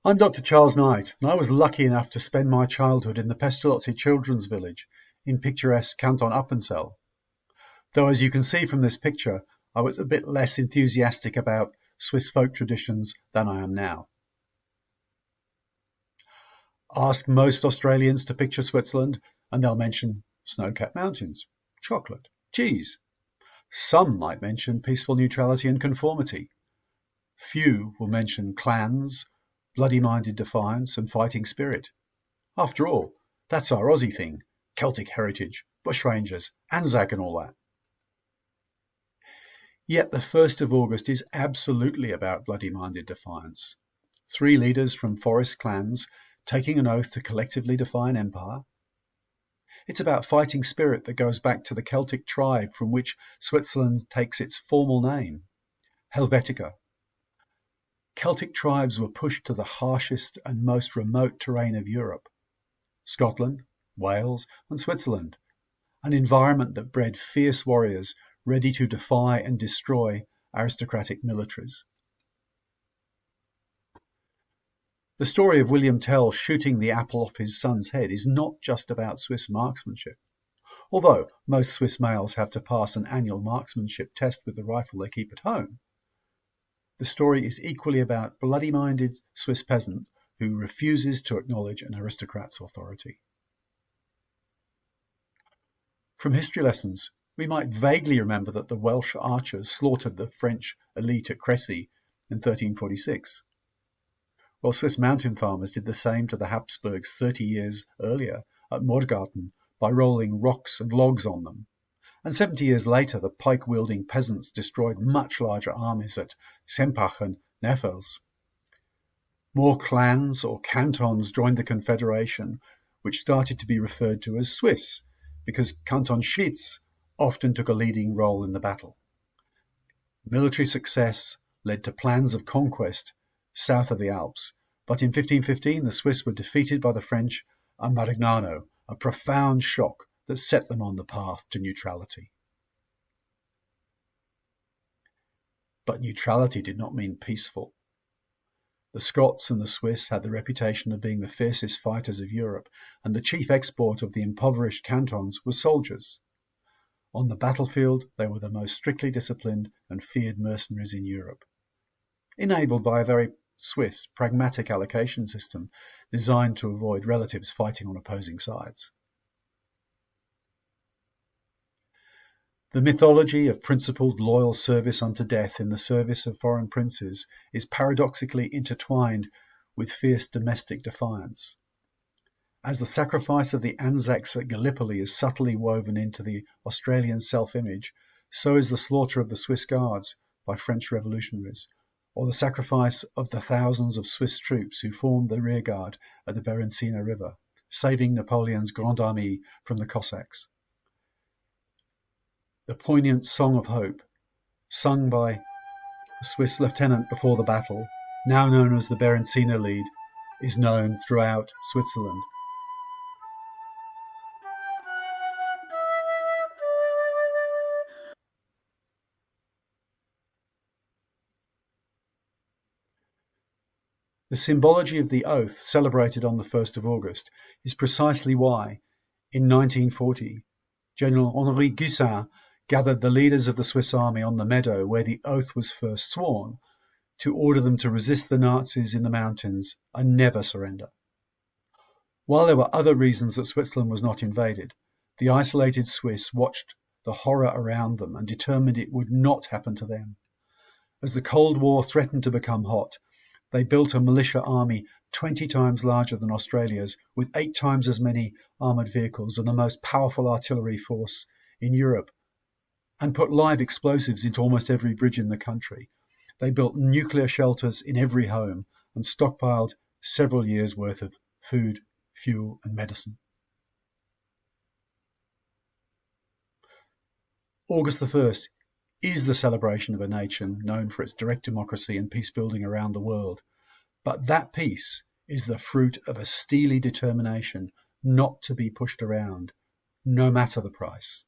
I'm Dr. Charles Knight, and I was lucky enough to spend my childhood in the Pestalozzi Children's Village in picturesque Canton Appenzell. Though, as you can see from this picture, I was a bit less enthusiastic about Swiss folk traditions than I am now. Ask most Australians to picture Switzerland, and they'll mention snow-capped mountains, chocolate, cheese. Some might mention peaceful neutrality and conformity. Few will mention clans, bloody-minded defiance and fighting spirit. After all, that's our Aussie thing, Celtic heritage, bushrangers, Anzac and all that. Yet the 1st of August is absolutely about bloody-minded defiance. 3 leaders from forest clans taking an oath to collectively defy an empire. It's about fighting spirit that goes back to the Celtic tribe from which Switzerland takes its formal name, Helvetica. Celtic tribes were pushed to the harshest and most remote terrain of Europe, Scotland, Wales and Switzerland, an environment that bred fierce warriors ready to defy and destroy aristocratic militaries. The story of William Tell shooting the apple off his son's head is not just about Swiss marksmanship. Although most Swiss males have to pass an annual marksmanship test with the rifle they keep at home, the story is equally about bloody-minded Swiss peasant who refuses to acknowledge an aristocrat's authority. From history lessons, we might vaguely remember that the Welsh archers slaughtered the French elite at Crécy in 1346. Well, Swiss mountain farmers did the same to the Habsburgs 30 years earlier at Morgarten by rolling rocks and logs on them. And 70 years later, the pike-wielding peasants destroyed much larger armies at Sempach and Neffels. More clans or cantons joined the Confederation, which started to be referred to as Swiss, because Canton Schwyz often took a leading role in the battle. Military success led to plans of conquest south of the Alps, but in 1515 the Swiss were defeated by the French at Marignano, a profound shock that set them on the path to neutrality. But neutrality did not mean peaceful. The Scots and the Swiss had the reputation of being the fiercest fighters of Europe, and the chief export of the impoverished cantons was soldiers. On the battlefield, they were the most strictly disciplined and feared mercenaries in Europe, enabled by a very Swiss pragmatic allocation system designed to avoid relatives fighting on opposing sides. The mythology of principled loyal service unto death in the service of foreign princes is paradoxically intertwined with fierce domestic defiance. As the sacrifice of the Anzacs at Gallipoli is subtly woven into the Australian self-image, so is the slaughter of the Swiss Guards by French revolutionaries, or the sacrifice of the thousands of Swiss troops who formed the rearguard at the Berencina River, saving Napoleon's Grande Armée from the Cossacks. The poignant song of hope, sung by a Swiss lieutenant before the battle, now known as the Berencina Lied, is known throughout Switzerland. The symbology of the oath celebrated on the 1st of August is precisely why, in 1940, General Henri Guisin gathered the leaders of the Swiss army on the meadow where the oath was first sworn to order them to resist the Nazis in the mountains and never surrender. While there were other reasons that Switzerland was not invaded, the isolated Swiss watched the horror around them and determined it would not happen to them. As the Cold War threatened to become hot, they built a militia army 20 times larger than Australia's, with 8 times as many armoured vehicles and the most powerful artillery force in Europe, and put live explosives into almost every bridge in the country. They built nuclear shelters in every home and stockpiled several years' worth of food, fuel and medicine. August the 1st is the celebration of a nation known for its direct democracy and peace building around the world. But that peace is the fruit of a steely determination not to be pushed around, no matter the price.